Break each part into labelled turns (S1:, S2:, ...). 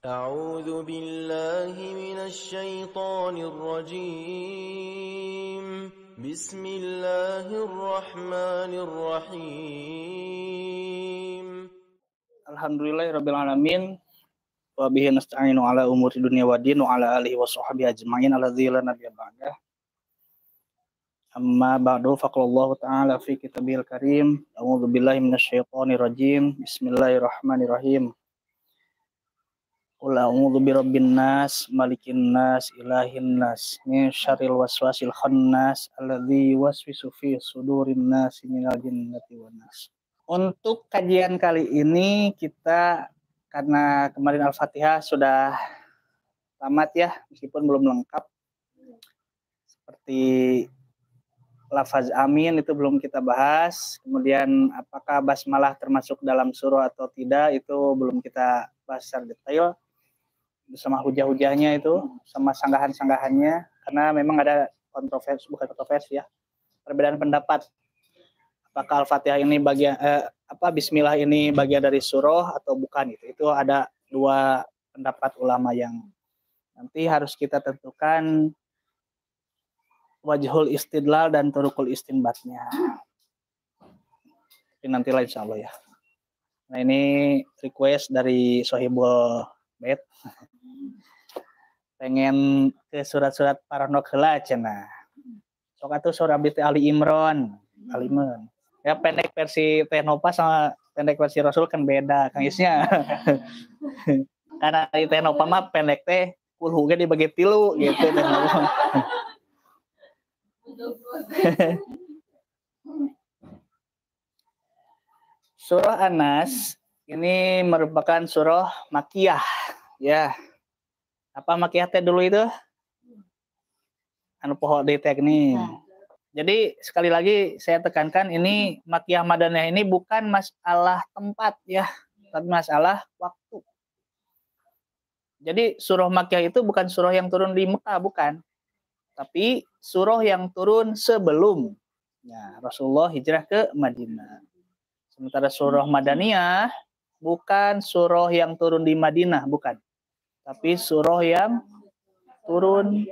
S1: أعوذ بالله من الشيطان الرجيم بسم الله الرحمن الرحيم
S2: Alhamdulillahirabbil alamin wa bihi nasta'inu ala umuri dunya waddin wa ala alihi wa sahbihi ajmain alladzina nabiyya ba'dah. Amma ba'du faqallahu ta'ala fi kitabil karim. A'udzu billahi minasyaitonir rajim. Bismillahirrahmanirrahim. Qul a'udzu birabbin nas, malikin nas, ilahin nas, min syarril waswasil khannas alladzi yuwaswisu fi sudurin nas minal jinnati wan nas. Untuk kajian kali ini kita, karena kemarin Al-Fatihah sudah tamat ya, meskipun belum lengkap. Seperti lafaz amin itu belum kita bahas. Kemudian apakah basmalah termasuk dalam surah atau tidak itu belum kita bahas secara detail. Bersama hujah-hujahnya itu, sama sanggahan-sanggahannya. Karena memang ada bukan kontroversi ya, perbedaan pendapat. Apakah Al-Fatihah ini bagian Bismillah ini bagian dari surah atau bukan gitu. Itu ada dua pendapat ulama yang nanti harus kita tentukan wajhul istidlal dan turukul istinbatnya. Tapi nantilah insyaallah ya. Nah ini request dari Sohibul Bait. Pengen ke surat-surat paranok heula cenah. Sok atuh surah Ali Imran. Ya pendek versi Tenopa sama pendek versi Rasul kan beda Kang Isnya. Karena di Tenopa mah pendek teh kulhu ge dibagi 3 gitu Tenopa. Surah An-Nas ini merupakan surah Makkiyah ya. Apa Makkiyah teh dulu itu? Anu poho di teknik. Jadi sekali lagi saya tekankan ini Makkiyah Madaniyah ini bukan masalah tempat ya, tapi masalah waktu. Jadi surah Makkiyah itu bukan surah yang turun di Mekah, bukan. Tapi surah yang turun sebelum ya, Rasulullah hijrah ke Madinah. Sementara surah Madaniyah bukan surah yang turun di Madinah, bukan. Tapi surah yang turun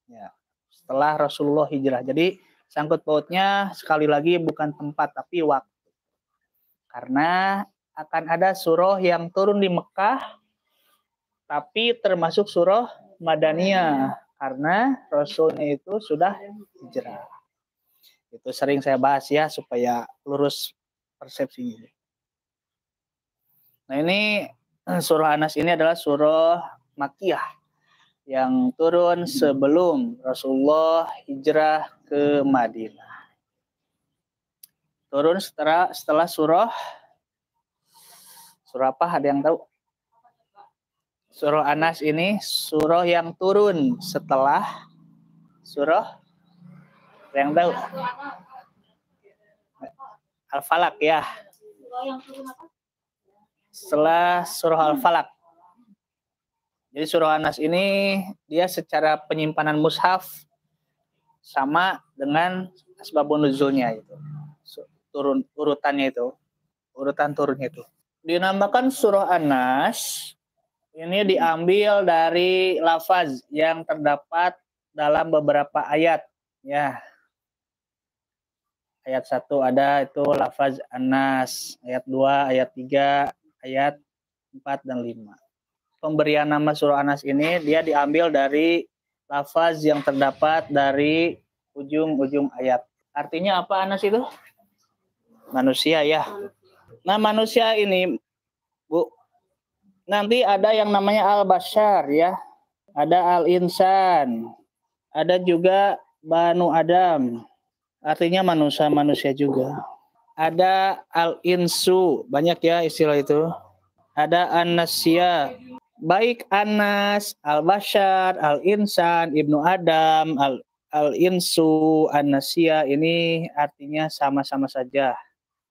S2: ya, setelah Rasulullah hijrah. Jadi sangkut pautnya sekali lagi bukan tempat tapi waktu. Karena akan ada surah yang turun di Mekah tapi termasuk surah Madaniyah karena Rasulnya itu sudah hijrah. Itu sering saya bahas ya supaya lurus persepsinya. Nah ini surah An-Nas ini adalah surah Makkiyah yang turun sebelum Rasulullah hijrah ke Madinah. Turun setelah surah apa? Ada yang tahu? Surah An-Nas ini surah yang turun setelah surah yang tahu? Al-Falaq ya. Setelah surah Al-Falaq. Jadi surah An-Nas ini dia secara penyimpanan mushaf sama dengan asbabun nuzulnya itu. Urutannya itu. Urutan turunnya itu. Dinamakan surah An-Nas ini diambil dari lafaz yang terdapat dalam beberapa ayat ya. Ayat 1 ada itu lafaz An-Nas, ayat 2, ayat 3, ayat 4 dan 5. Pemberian nama surah An-Nas ini dia diambil dari lafaz yang terdapat dari ujung-ujung ayat. Artinya apa An-Nas itu? Manusia ya. Nah manusia ini Bu, nanti ada yang namanya al-bashar ya. Ada al-insan. Ada juga Banu Adam. Artinya manusia juga. Ada al-insu. Banyak ya istilah itu. Ada an-nasya. Baik Anas, al-bashar, al-insan, ibnu Adam, al-insu, an-nasya ini artinya sama-sama saja.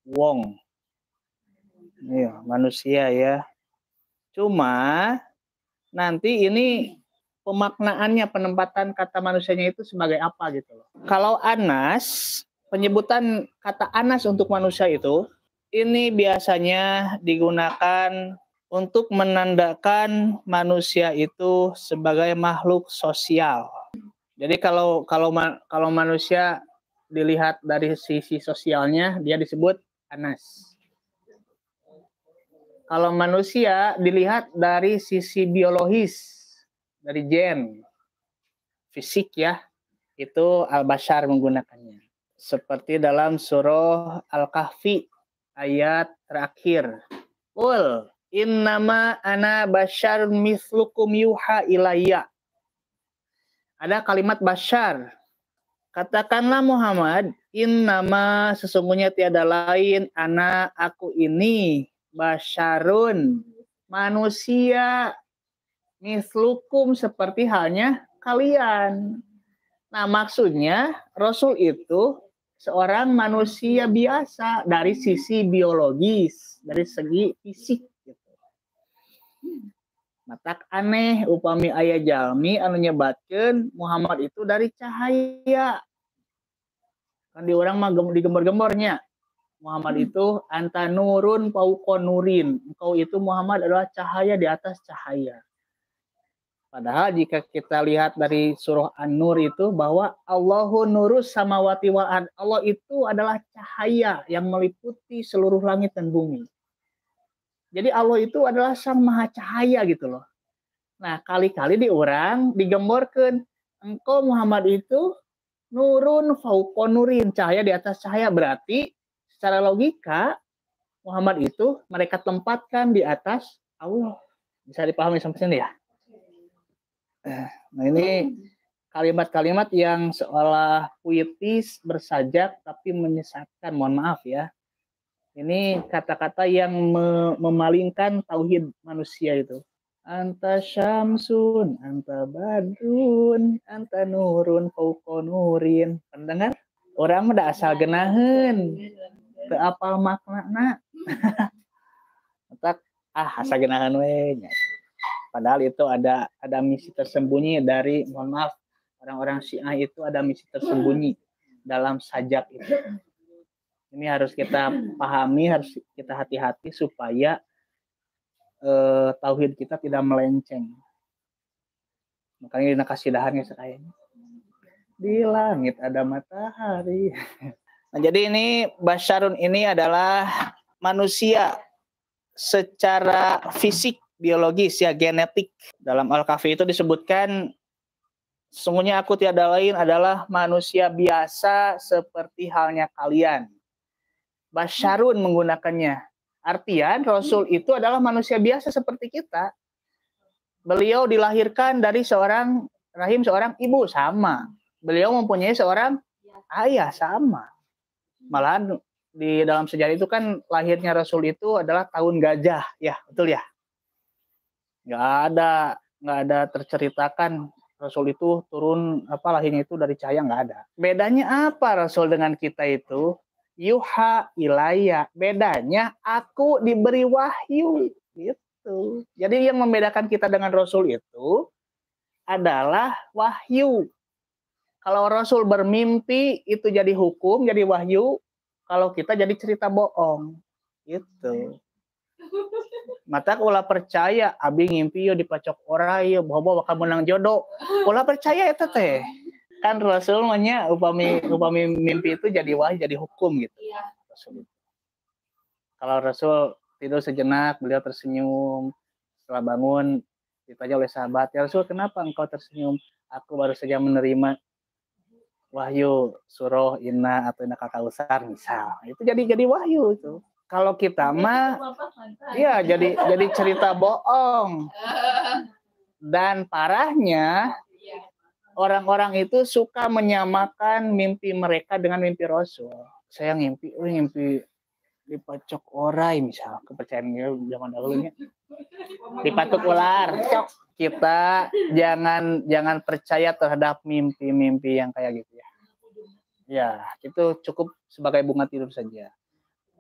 S2: Wong. Iya, manusia ya. Cuma nanti ini pemaknaannya, penempatan kata manusianya itu sebagai apa gitu loh. Kalau Anas, penyebutan kata Anas untuk manusia itu ini biasanya digunakan untuk menandakan manusia itu sebagai makhluk sosial. Jadi kalau manusia dilihat dari sisi sosialnya, dia disebut Anas. Kalau manusia dilihat dari sisi biologis, dari gen, fisik ya, itu Al-Bashar menggunakannya. Seperti dalam surah Al-Kahfi ayat terakhir. Qul innama ana basyarun mislukum yuha ilayya. Ada kalimat basyar. Katakanlah Muhammad, innama sesungguhnya tiada lain ana aku ini basyarun manusia mislukum seperti halnya kalian. Nah, maksudnya Rasul itu seorang manusia biasa dari sisi biologis, dari segi fisik gitu. Matak aneh upami aya jalmi anu nyebatkeun Muhammad itu dari cahaya. Kan di orang mah digembar-gembornya. Muhammad itu anta nurun fauqa nurin. Engkau itu Muhammad adalah cahaya di atas cahaya. Padahal jika kita lihat dari surah An-Nur itu bahwa Allahu nurus samawati wal ard. Allah itu adalah cahaya yang meliputi seluruh langit dan bumi. Jadi Allah itu adalah sang maha cahaya gitu loh. Nah, kali-kali di orang digemborkeun engkau Muhammad itu nurun fauqa nurin, cahaya di atas cahaya, berarti secara logika Muhammad itu mereka tempatkan di atas Allah. Bisa dipahami sampai sini ya? Nah, ini kalimat-kalimat yang seolah puitis, bersajak tapi menyesatkan. Mohon maaf ya. Ini kata-kata yang memalingkan tauhid manusia itu. Anta syamsun, anta badrun, anta nurun fauqa nurin. Pendengar? Orang mah asal genaheun. Teu apal maknana. Tak asal genaheun we. Padahal itu ada misi tersembunyi dari, mohon maaf, orang-orang Syiah itu ada misi tersembunyi dalam sajak itu. Ini harus kita pahami, harus kita hati-hati supaya tauhid kita tidak melenceng. Makanya dina kasidahannya sekayanya. Di langit ada matahari. Nah, jadi ini basyarun ini adalah manusia secara fisik, biologis ya, genetik. Dalam Al-Kahfi itu disebutkan sesungguhnya aku tiada lain adalah manusia biasa seperti halnya kalian. Basyarun menggunakannya. Artian Rasul itu adalah manusia biasa seperti kita. Beliau dilahirkan dari rahim seorang ibu, sama. Beliau mempunyai seorang ayah, sama. Malahan di dalam sejarah itu kan lahirnya Rasul itu adalah tahun gajah, ya betul ya. Nggak ada terceritakan Rasul itu turun lahirnya itu dari cahaya, nggak ada. Bedanya apa Rasul dengan kita itu? Yuha ilayya, bedanya aku diberi wahyu gitu. Jadi yang membedakan kita dengan Rasul itu adalah wahyu. Kalau Rasul bermimpi itu jadi hukum, jadi wahyu. Kalau kita jadi cerita bohong. Gitu. Mata ulah percaya abi ngimpi yo dipacok orang yo bahwa bakal menang jodoh. Ulah percaya eta teh. Kan Rasul nya upami mimpi itu jadi wahyu, jadi hukum gitu. Rasul. Kalau Rasul tidur sejenak, beliau tersenyum. Setelah bangun ditanya oleh sahabat, "Ya Rasul, kenapa engkau tersenyum?" "Aku baru saja menerima wahyu surah Inna atau Inna Kautsar," misal. Itu jadi wahyu itu. Kalau kita mah ya jadi cerita bohong. Dan parahnya orang-orang itu suka menyamakan mimpi mereka dengan mimpi Rasul. Saya ngimpi dipacok orai misal, kepercayaan zaman dahulunya. Dipatuk ular, cok. Kita jangan percaya terhadap mimpi-mimpi yang kayak gitu ya. Ya, itu cukup sebagai bunga tidur saja.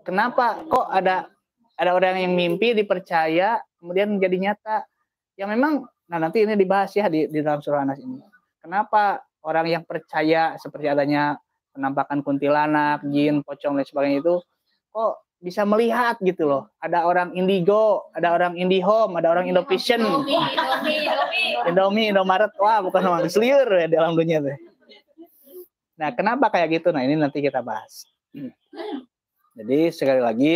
S2: Kenapa kok ada orang yang mimpi dipercaya kemudian menjadi nyata? Ya memang, nah nanti ini dibahas ya di dalam surah An-Nas ini. Kenapa orang yang percaya seperti adanya penampakan kuntilanak, jin, pocong dan sebagainya itu kok bisa melihat gitu loh. Ada orang Indigo, ada orang IndiHome, ada orang Indovision, Indomie, Indomaret. Wah, bukan orang seliur ya di alam dunia tuh. Nah, kenapa kayak gitu? Nah, ini nanti kita bahas. Jadi sekali lagi,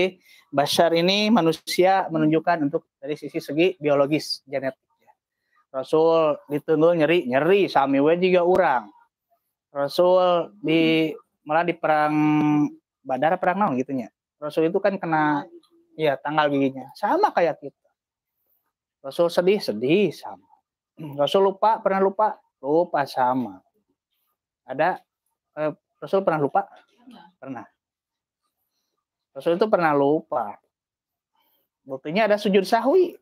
S2: Bashar ini manusia menunjukkan untuk dari segi biologis, genetik. Rasul ditunggul nyeri sami we juga orang. Rasul malah di perang Badar, perang naon gitunya. Rasul itu kan kena ya tanggal giginya. Sama kayak kita. Rasul sedih sama. Rasul pernah lupa sama. Ada Rasul pernah lupa? Pernah. Rasul itu pernah lupa. Buktinya ada sujud sahwi.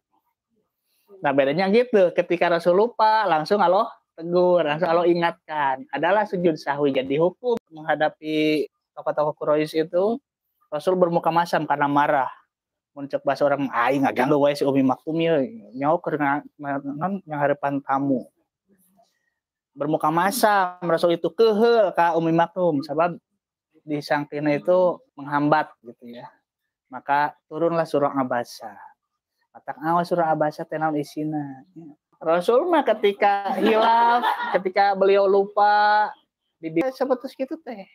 S2: Nah, bedanya gitu. Ketika Rasul lupa, langsung Allah tegur, langsung Allah ingatkan. Adalah sujud sahwi. Jadi hukum menghadapi tokoh-tokoh Quraisy itu, Rasul bermuka masam karena marah. Muncul bahasa orang, aing ngaganggu wae si Umi Maktum ya, nyawa karena yang harapan tamu. Bermuka masam, Rasul itu kehel ka Umi Maktum, sebab disangkina itu menghambat gitu ya. Maka turunlah surah Abasa. Matak awas surah Abasa tenaun isina. Rasul mah ketika hilaf, ketika beliau lupa, seperti itu teh.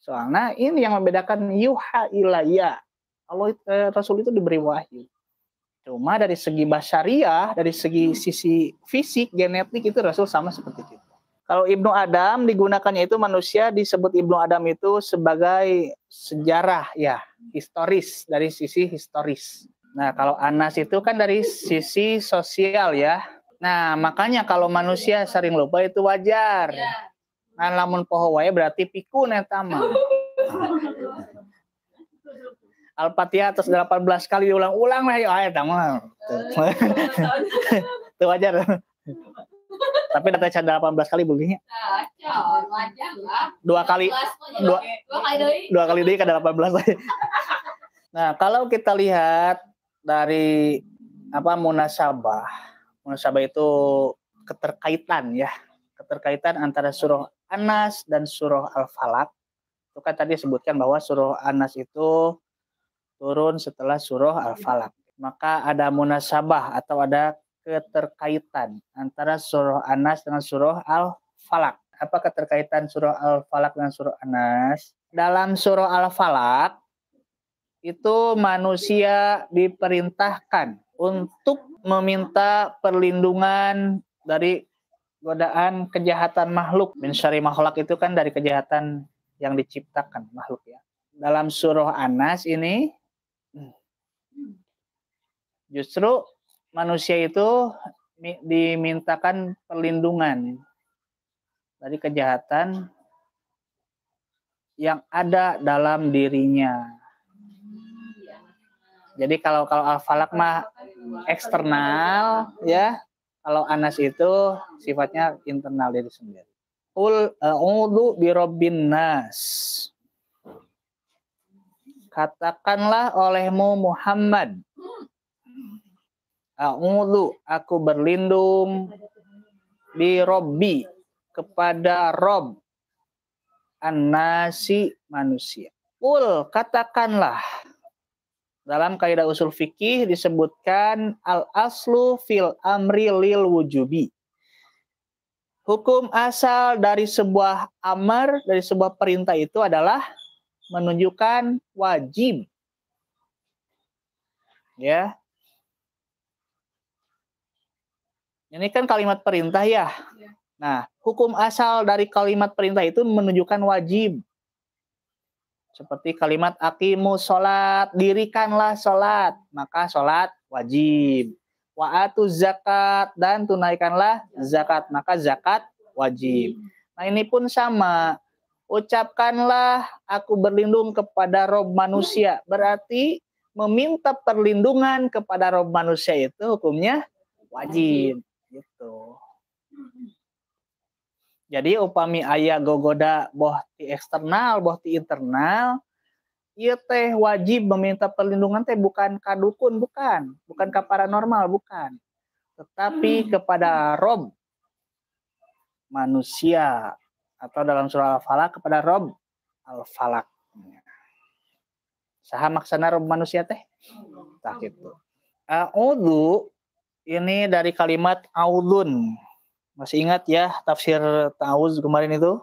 S2: Soalnya ini yang membedakan yuha ilayya. Rasul itu diberi wahyu. Cuma dari segi basyariah, dari sisi fisik, genetik itu Rasul sama seperti kita. Kalau Ibnu Adam digunakannya itu manusia disebut Ibnu Adam itu sebagai sejarah ya, historis, dari sisi historis. Nah, kalau Anas itu kan dari sisi sosial ya. Nah, makanya kalau manusia sering lupa itu wajar. Nah, lamun poho wae berarti pikun eta mah. Al-Fatihah atas 18 kali diulang-ulang lah ya eta mah. Itu wajar. Tapi data 18 kali bolehnya. Dua kali deui ka 18. Nah, kalau kita lihat dari munasabah itu keterkaitan antara surah An-Nas dan surah Al-Falaq. Itu kan tadi sebutkan bahwa surah An-Nas itu turun setelah surah Al-Falaq. Maka ada munasabah atau ada keterkaitan antara surah An-Nas dengan surah Al-Falaq. Apa keterkaitan surah Al-Falaq dengan surah An-Nas? Dalam surah Al-Falaq itu manusia diperintahkan untuk meminta perlindungan dari godaan kejahatan makhluk. Min syarri makhluk itu kan dari kejahatan yang diciptakan makhluk ya. Dalam surah An-Nas ini justru manusia itu dimintakan perlindungan dari kejahatan yang ada dalam dirinya. Jadi kalau Al-Falaq mah eksternal ya, kalau Anas itu sifatnya internal diri sendiri. Qul a'udzu birabbin nas. Katakanlah olehmu Muhammad, a'udzu, aku berlindung, birabbi, kepada Rob, an-nasi, manusia. Qul, katakanlah. Dalam kaidah usul fikih disebutkan al-aslu fil amri lil wujubi. Hukum asal dari sebuah amar, dari sebuah perintah itu adalah menunjukkan wajib. Ya. Ini kan kalimat perintah ya. Nah, hukum asal dari kalimat perintah itu menunjukkan wajib. Seperti kalimat aqimu sholat, dirikanlah sholat, maka sholat wajib. Wa atu zakat, dan tunaikanlah zakat, maka zakat wajib. Nah ini pun sama, ucapkanlah aku berlindung kepada Rob manusia, berarti meminta perlindungan kepada Rob manusia itu hukumnya wajib. Gitu. Jadi upami aya gogoda boh ti eksternal, boh ti internal, ieu teh wajib meminta perlindungan teh bukan ka dukun, bukan ka paranormal, bukan. Tetapi kepada Rob manusia, atau dalam surah Al-Falaq kepada Rob Al-Falaq. Saha maksana Rob manusia teh? Tah gitu. A'udzu ini dari kalimat audun. Masih ingat ya tafsir ta'awuz kemarin itu?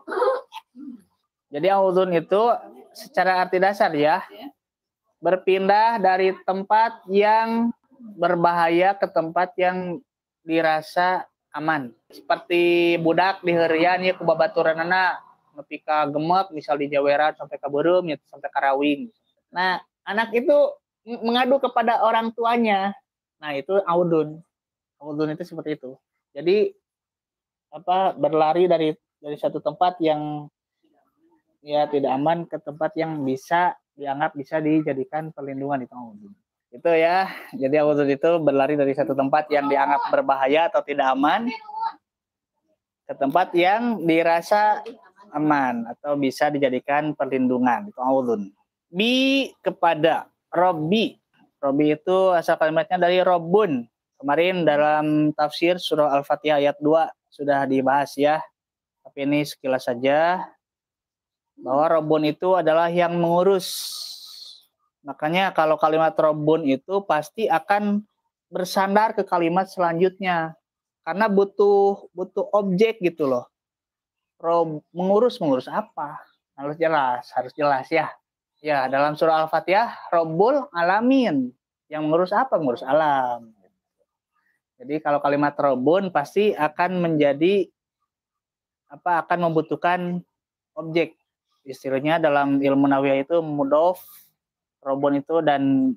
S2: Jadi audun itu secara arti dasar ya, berpindah dari tempat yang berbahaya ke tempat yang dirasa aman. Seperti budak di heurean ya ku babaturanana nepi ka gemek misal di Jaweran sampai ka Beureum ya sampai ka Rawing. Nah, anak itu mengadu kepada orang tuanya. Nah, itu audun. Audun itu seperti itu. Jadi berlari dari satu tempat yang ya tidak aman ke tempat yang bisa dianggap bisa dijadikan perlindungan itu audun. Itu ya. Jadi audun itu berlari dari satu tempat yang dianggap berbahaya atau tidak aman ke tempat yang dirasa aman atau bisa dijadikan perlindungan itu audun. Bi kepada Robbi. Robbi itu asal kalimatnya dari Robun. Kemarin dalam tafsir surah Al-Fatihah ayat 2 sudah dibahas ya. Tapi ini sekilas saja bahwa Robun itu adalah yang mengurus. Makanya kalau kalimat Robun itu pasti akan bersandar ke kalimat selanjutnya. Karena butuh objek gitu loh. Mengurus apa? Harus jelas ya. Ya, dalam surah Al-Fatihah, Rabbul Alamin. Yang mengurus apa? Mengurus alam. Jadi kalau kalimat Rabbun pasti akan menjadi akan membutuhkan objek. Istilahnya dalam ilmu nawiyah itu mudhof, Rabbun itu dan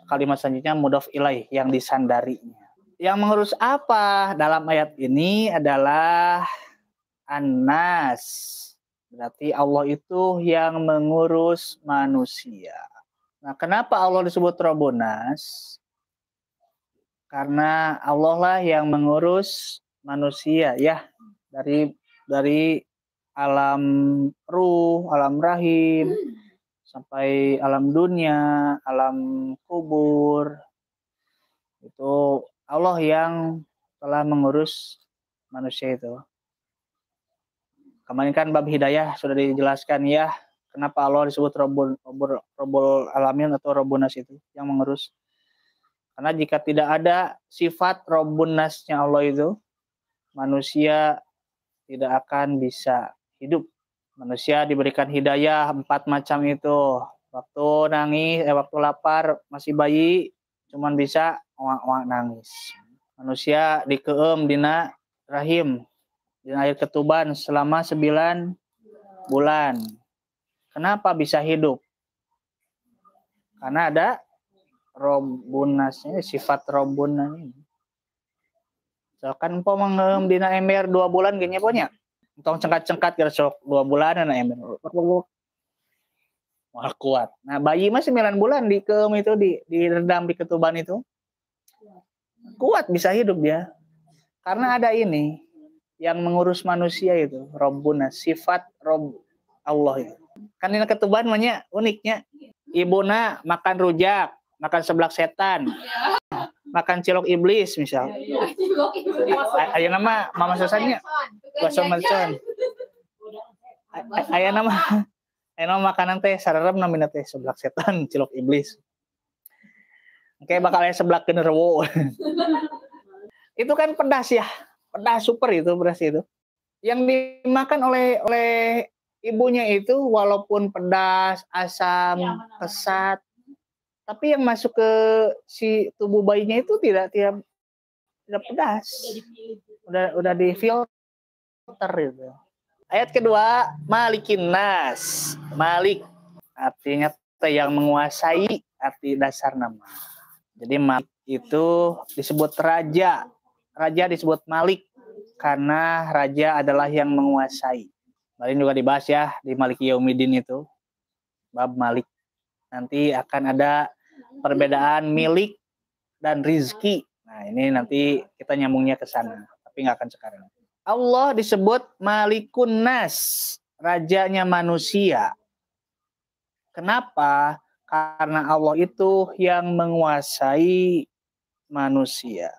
S2: kalimat selanjutnya mudhof ilaih yang disandarinya. Yang mengurus apa dalam ayat ini adalah An-Nas. Berarti Allah itu yang mengurus manusia. Nah, kenapa Allah disebut Robbonas? Karena Allah lah yang mengurus manusia ya. Dari alam ruh, alam rahim, sampai alam dunia, alam kubur. Itu Allah yang telah mengurus manusia itu. Kemarin kan bab hidayah sudah dijelaskan ya, kenapa Allah disebut Rabbul Alamin atau Rabbun Nas itu yang mengurus. Karena jika tidak ada sifat Rabbun Nasnya Allah itu, manusia tidak akan bisa hidup. Manusia diberikan hidayah 4 macam itu. Waktu nangis, waktu lapar, masih bayi, cuman bisa oak-oak nangis. Manusia dikeum dina rahim, di air ketuban selama 9 bulan. Kenapa bisa hidup? Karena ada Robbunasnya, sifat Robbunah ini. Soalkan po mengem dina ember 2 bulan gini punya. Tong cengkat-cengkat kira sok 2 bulan na ember. Wah kuat. Nah, bayi mah 9 bulan dikeum itu direndam di ketuban itu. Kuat bisa hidup dia. Karena ada ini yang mengurus manusia itu, Robbuna, sifat Rob Allah itu. Kan ini ketuban namanya uniknya. Ibuna makan rujak, makan seblak setan, makan cilok iblis misal. Aya nama mama susannya bakso mercon. Aya nama makanan teh sararem namina teh seblak setan, cilok iblis. Oke, bakal aya seblak genderuwo. Itu kan pedas ya. Pedas super itu beras itu. Yang dimakan oleh ibunya itu walaupun pedas, asam, pesat, tapi yang masuk ke si tubuh bayinya itu tidak pedas. Udah difilter itu. Ayat kedua, Malikin Nas. Malik artinya yang menguasai, arti dasar nama. Jadi Malik itu disebut raja. Raja disebut Malik karena raja adalah yang menguasai. Kemarin juga dibahas ya di Maliki Yaumiddin itu. Bab Malik. Nanti akan ada perbedaan milik dan rizki. Nah, ini nanti kita nyambungnya ke sana, tapi nggak akan sekarang. Allah disebut Malikun Nas, rajanya manusia. Kenapa? Karena Allah itu yang menguasai manusia.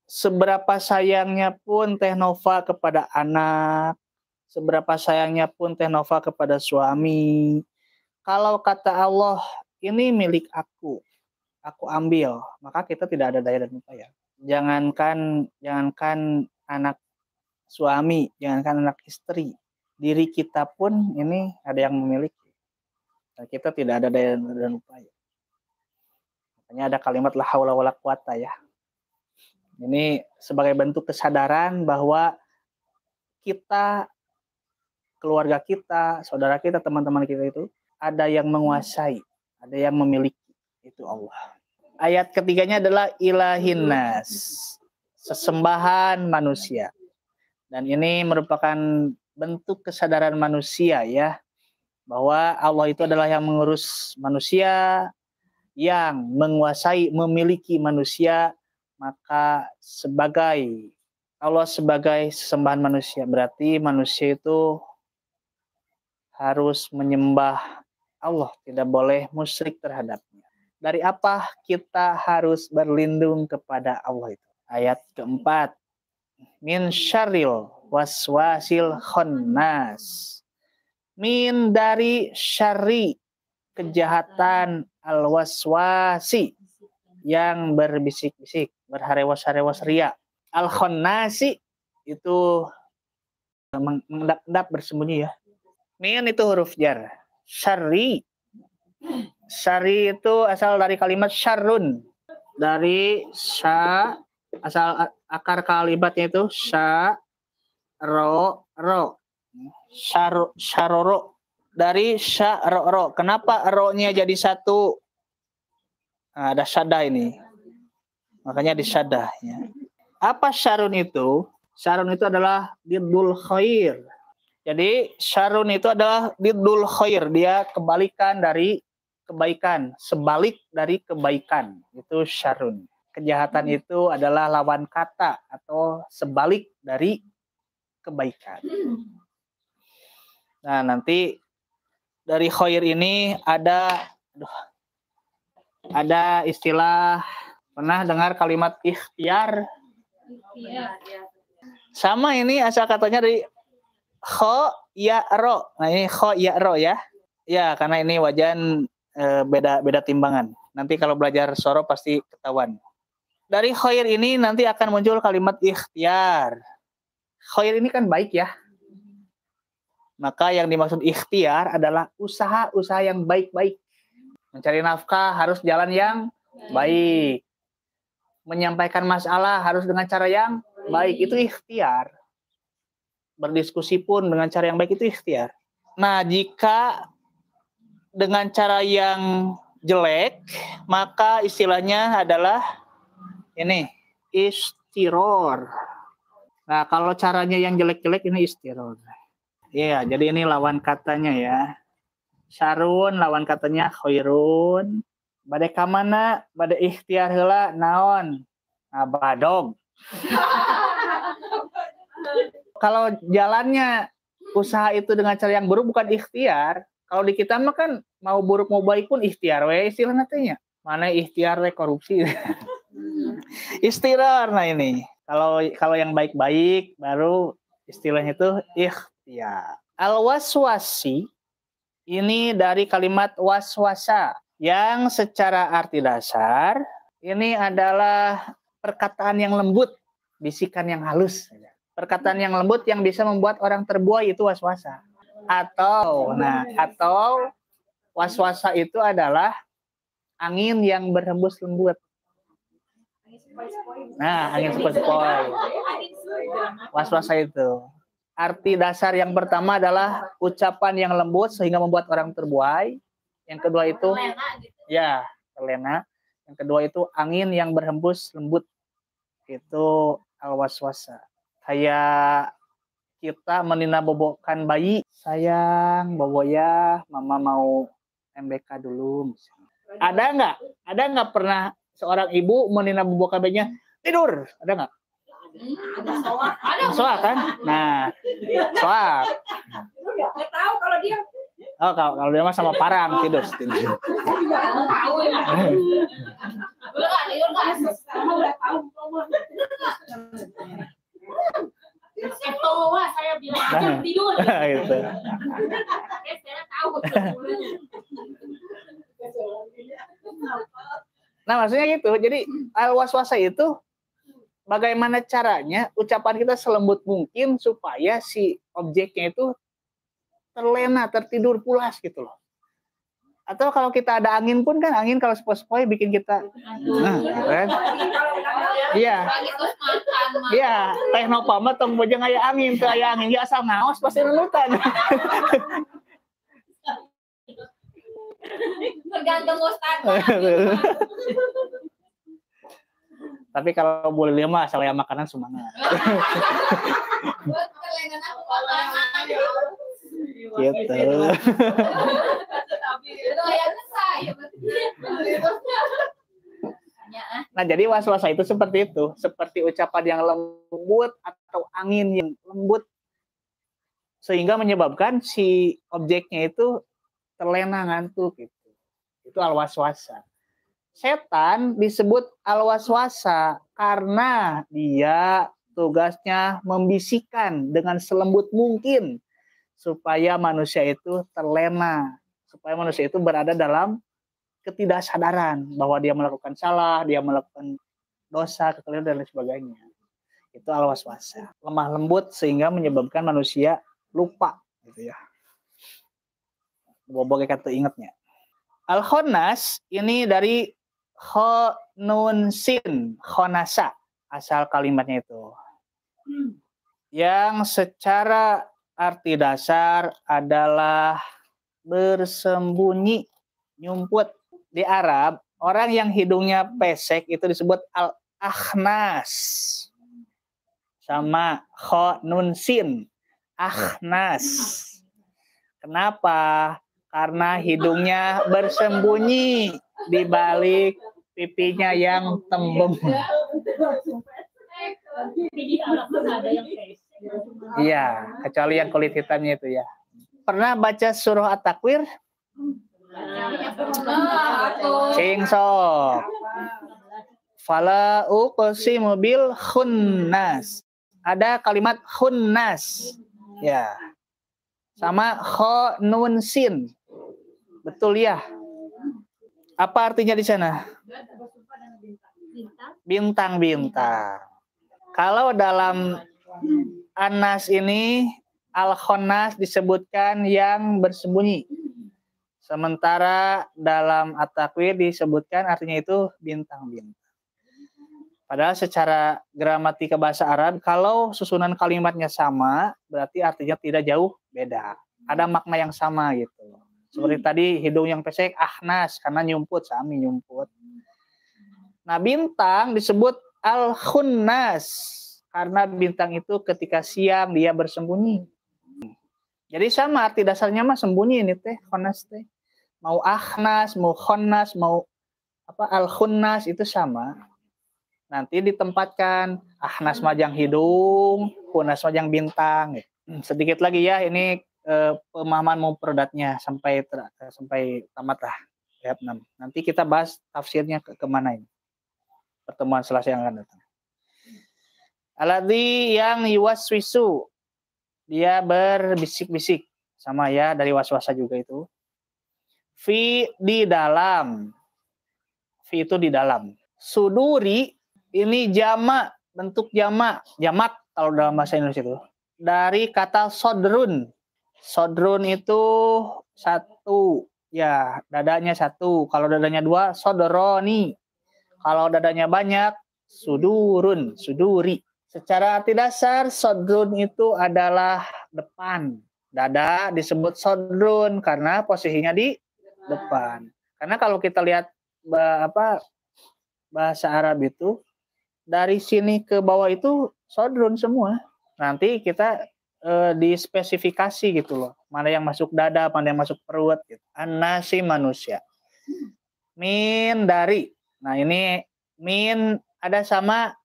S2: Seberapa sayangnya pun Teh Nova kepada anak, seberapa sayangnya pun Teh Nova kepada suami, Kalau kata Allah, ini milik aku ambil, maka kita tidak ada daya dan upaya. Jangankan anak suami, jangankan anak istri, diri kita pun ini ada yang memiliki. Nah, kita tidak ada daya dan upaya. Makanya ada kalimat la haula wala quwata ya. Ini sebagai bentuk kesadaran bahwa kita, keluarga kita, saudara kita, teman-teman kita itu ada yang menguasai, ada yang memiliki, itu Allah. Ayat ketiganya adalah ilahin nas, sesembahan manusia. Dan ini merupakan bentuk kesadaran manusia ya, bahwa Allah itu adalah yang mengurus manusia, yang menguasai, memiliki manusia, maka Allah sebagai sesembahan manusia, berarti manusia itu harus menyembah Allah, tidak boleh musyrik terhadapnya. Dari apa kita harus berlindung kepada Allah itu? Ayat keempat. Min syarril waswasil khannas. Min dari syarri, kejahatan, al-waswasi, yang berbisik-bisik, berharewas-harewas ria. Al-khannasi itu mengendap-endap, bersembunyi ya. Min itu huruf jar. Syarri. Syari itu asal dari kalimat syarrun. Dari sya, asal akar kalimatnya itu sya, ro. Syaroro. Dari sya, ro. Kenapa ro-nya jadi satu? Nah, ada syaddah ini. Makanya disyaddah. Ya. Apa syarrun itu? Syarrun itu adalah diddul khair. Jadi syarrun itu adalah diddul khair. Dia kebalikan dari kebaikan, sebalik dari kebaikan, itu syarrun. Kejahatan itu adalah lawan kata atau sebalik dari kebaikan. Nah, nanti dari khair ini ada istilah, pernah dengar kalimat ikhtiar? Sama ini asal katanya dari kho ya ro. Nah, ini kho ya ro ya. Ya, karena ini wajan beda timbangan. Nanti kalau belajar soro pasti ketahuan. Dari khair ini nanti akan muncul kalimat ikhtiar. Khair ini kan baik ya. Maka yang dimaksud ikhtiar adalah usaha-usaha yang baik-baik. Mencari nafkah harus jalan yang baik. Menyampaikan masalah harus dengan cara yang baik. Itu ikhtiar. Berdiskusi pun dengan cara yang baik itu ikhtiar. Nah, jika dengan cara yang jelek, maka istilahnya adalah ini, istiror. Nah, kalau caranya yang jelek-jelek ini istiror. Iya, jadi ini lawan katanya ya. Syarun lawan katanya khairun. Bade kamana, bade ikhtiar heula naon? Nah, badog. Kalau jalannya usaha itu dengan cara yang buruk bukan ikhtiar. Kalau di kita mah kan mau buruk mau baik pun ikhtiar we istilah nantinya. Mana ikhtiar we korupsi. Istirar nah ini. Kalau yang baik-baik baru istilahnya itu ikhtiar. Al-waswasi ini dari kalimat waswasa yang secara arti dasar ini adalah perkataan yang lembut, bisikan yang halus. Perkataan yang lembut yang bisa membuat orang terbuai itu waswasa. Atau waswasa itu adalah angin yang berhembus lembut. Nah, angin sepoi-sepoi. Waswasa itu. Arti dasar yang pertama adalah ucapan yang lembut sehingga membuat orang terbuai. Yang kedua itu ya, terlena. Yang kedua itu angin yang berhembus lembut. Itu al-waswasa. Kayak kita menina bobokan bayi, sayang bobo ya, mama mau MBK dulu. Ada nggak pernah seorang ibu menina bobokan bayinya tidur? Ada nggak? Ada. Soal kan? Nah, soal. Nggak tahu kalau dia. Oh, kalau dia mah sama parang tidur. Saya bilang tidur. Gitu. Nah, maksudnya gitu. Jadi al-waswasa itu bagaimana caranya ucapan kita selembut mungkin supaya si objeknya itu terlena, tertidur pulas gitu loh. Atau kalau kita ada angin pun kan angin kalau sepoi-sepoi bikin kita gitu kan. Iya. Iya, teh nopal mah tong bojeng aya angin, teu aya angin ge asal ngaos pasti nunutan.
S3: Tergantung ustaz.
S2: Tapi kalau boleh lihat mah asal aya makanan semangat.
S3: Buat kelengan aku makanan.
S2: Gitu.
S3: Itu aya saya.
S2: Nah, jadi waswasa itu seperti itu, seperti ucapan yang lembut atau angin yang lembut sehingga menyebabkan si objeknya itu terlena ngantuk gitu. Itu al-waswasa. Setan disebut al-waswasa karena dia tugasnya membisikkan dengan selembut mungkin supaya manusia itu terlena, supaya manusia itu berada dalam ketidaksadaran bahwa dia melakukan salah, dia melakukan dosa, kesalahan dan lain sebagainya. Itu al-waswasa. Lemah lembut sehingga menyebabkan manusia lupa gitu ya. Bobok kata ingatnya. Al-Khonnas ini dari khonun sin, khonasa asal kalimatnya itu. Yang secara arti dasar adalah bersembunyi, nyumput. Di Arab, orang yang hidungnya pesek itu disebut al-akhnas. Sama khonun sin, akhnas. Kenapa? Karena hidungnya bersembunyi di balik pipinya yang tembem. Iya, kecuali yang kulit hitamnya itu ya. Pernah baca surah At-Takwir? Cing sok. Fala uqsimu bil khunnas. Ada kalimat khunnas. Ya. Sama kho nun sin. Betul ya? Apa artinya di sana? Bintang-bintang. Kalau dalam Anas ini al-khonnas disebutkan yang bersembunyi. Sementara dalam At-Takwir disebutkan artinya itu bintang-bintang. Padahal secara gramatika bahasa Arab, kalau susunan kalimatnya sama, berarti artinya tidak jauh beda. Ada makna yang sama gitu. Seperti tadi hidung yang pesek, ahnas, karena nyumput, sami nyumput. Nah, bintang disebut al-khunnas, karena bintang itu ketika siang dia bersembunyi. Jadi sama arti dasarnya mah sembunyi ini teh, khunnas teh. Mau ahnas, mau khunnas, mau apa al-khunnas itu sama. Nanti ditempatkan ahnas majang hidung, khunnas majang bintang. Sedikit lagi ya, ini pemahaman mufradatnya sampai tamat lah ayat 6. Nanti kita bahas tafsirnya kemana ini. Pertemuan Selasa yang akan datang. Alladzi yang yuwaswisu, dia berbisik-bisik, sama ya dari waswasa juga itu. Fi di dalam, fi itu di dalam. Suduri ini jamak, bentuk jamak kalau dalam bahasa Indonesia itu. Dari kata sodrun. Sodrun itu satu, ya dadanya satu. Kalau dadanya dua, sodroni. Kalau dadanya banyak, sudurun, suduri. Secara arti dasar, sodrun itu adalah depan. Dada disebut sodrun karena posisinya di depan. Karena kalau kita lihat bahasa Arab itu, dari sini ke bawah itu sodrun semua. Nanti kita dispesifikasi gitu loh. Mana yang masuk dada, mana yang masuk perut. Gitu. An-nasi manusia. Min dari. Nah ini min ada sama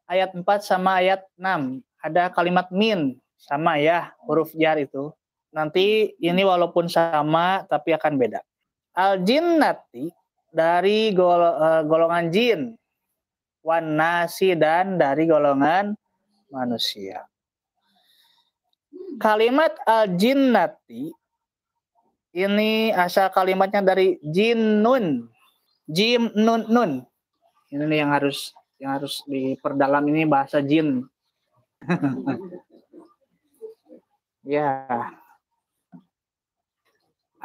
S2: ayat 4 sama ayat 6. Ada kalimat min. Sama ya huruf jar itu. Nanti ini walaupun sama tapi akan beda. Al-jinnati dari golongan jin. Wan nasi dan dari golongan manusia. Kalimat al-jinnati ini asal kalimatnya dari jinnun. Jim nun nun. Ini nih yang harus diperdalam ini bahasa jin. Ya.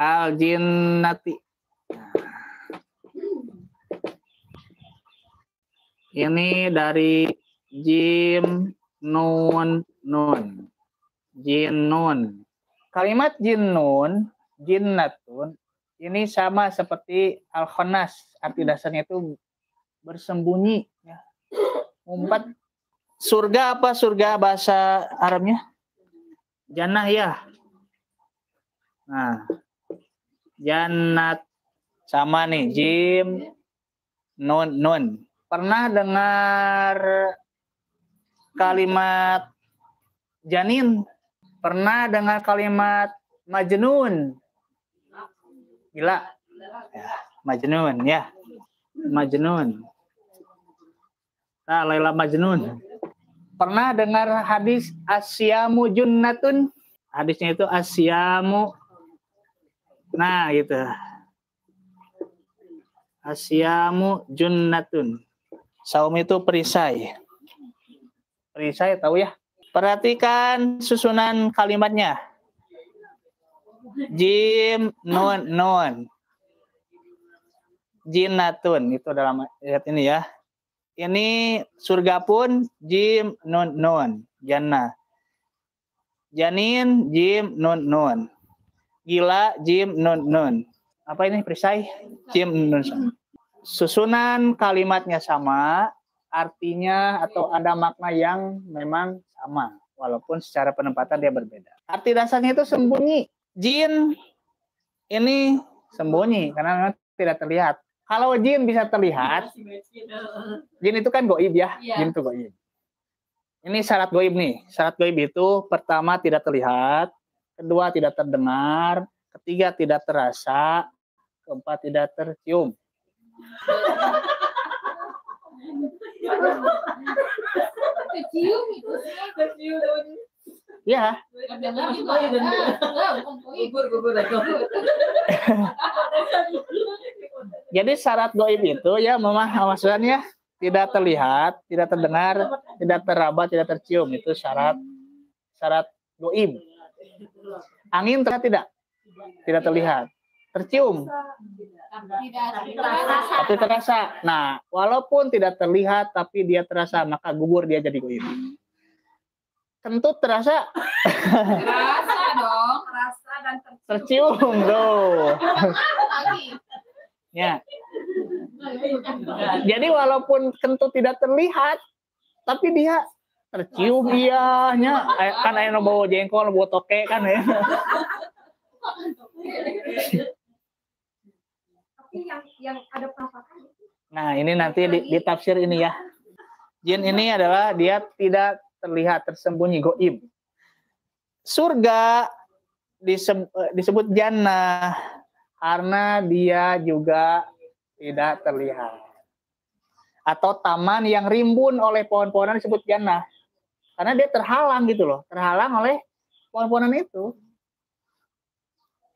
S2: Al jinnati. Ini dari jim nun nun. Jinnun. Kalimat jinnun, jinnatun ini sama seperti al-khannas. Arti dasarnya itu bersembunyi, ya. Umpat. Surga apa surga bahasa Arabnya? Jannah ya. Nah, jannat sama nih jim nun nun. Pernah dengar kalimat janin? Pernah dengar kalimat majnun? Gila. Ya, majnun ya. Majnun. Nah, Laila Majnun. Pernah dengar hadis asyamu junnatun? Hadisnya itu asyamu. Nah, gitu. Asyamu junnatun. Saum itu perisai. Perisai tahu ya? Perhatikan susunan kalimatnya. Jim nun nun. Jinnatun itu dalam ayat ini ya. Ini surga pun jim nun nun. Jannah. Janin jim nun nun. Gila jim nun nun. Apa ini perisai? Jim nun nun. Susunan kalimatnya sama, artinya atau ada makna yang memang sama, walaupun secara penempatan dia berbeda. Arti dasarnya itu sembunyi. Jin ini sembunyi karena memang tidak terlihat. Kalau jin bisa terlihat, jin itu kan goib ya, jin itu goib. Ini syarat goib nih. Syarat goib itu pertama tidak terlihat, kedua tidak terdengar, ketiga tidak terasa, keempat tidak tercium.
S3: Kecium itu sih.
S2: Ya. Jadi syarat goib itu ya memang maksudnya tidak terlihat, tidak terdengar, tidak teraba, tidak tercium. Itu syarat goib. Angin terlihat tidak terlihat. Tercium. Tapi terasa. Nah, walaupun tidak terlihat tapi dia terasa, maka gugur dia jadi goib. Kentut terasa?
S3: Terasa dong. Terasa dan
S2: tercium tuh. Ya. Jadi walaupun kentut tidak terlihat, tapi dia tercium ianya. Kan aya bawa jengkol, bawa toke kan ya.
S3: Tapi yang ada penampakan. Nah,
S2: ini nanti di tafsir ini ya. Jin ini adalah dia tidak terlihat, tersembunyi, goib. Surga disebut jannah karena dia juga tidak terlihat. Atau taman yang rimbun oleh pohon-pohonan disebut jannah. Karena dia terhalang gitu loh, terhalang oleh pohon-pohonan itu.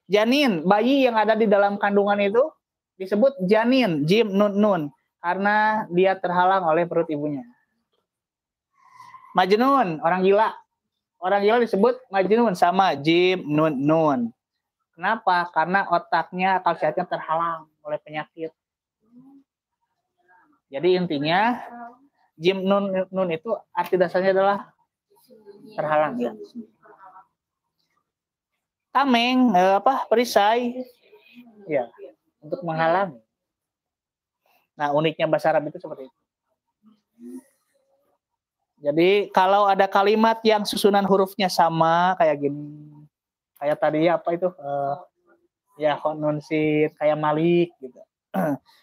S2: Janin, bayi yang ada di dalam kandungan itu disebut janin, jim nun nun, karena dia terhalang oleh perut ibunya. Majnun, orang gila. Orang gila disebut majnun sama jim nun nun. Kenapa? Karena otaknya, akal sehatnya terhalang oleh penyakit. Jadi intinya jim nun nun itu arti dasarnya adalah terhalang ya. Tameng, perisai. Ya, untuk menghalangi. Nah, uniknya bahasa Arab itu seperti itu. Jadi kalau ada kalimat yang susunan hurufnya sama kayak gini, kayak tadi apa itu, ya nun sin, kayak Malik gitu.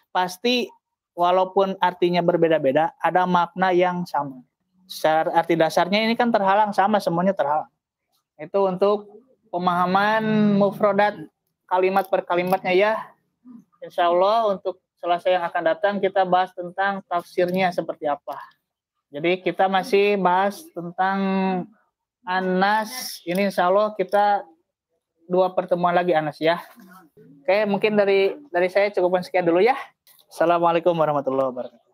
S2: Pasti walaupun artinya berbeda-beda, ada makna yang sama. Secara arti dasarnya ini kan terhalang sama, semuanya terhalang. Itu untuk pemahaman mufradat kalimat per kalimatnya ya. Insya Allah untuk Selasa yang akan datang kita bahas tentang tafsirnya seperti apa. Jadi kita masih bahas tentang Anas. Ini insya Allah kita 2 pertemuan lagi Anas ya. Oke, mungkin dari saya cukupkan sekian dulu ya. Assalamualaikum warahmatullahi wabarakatuh.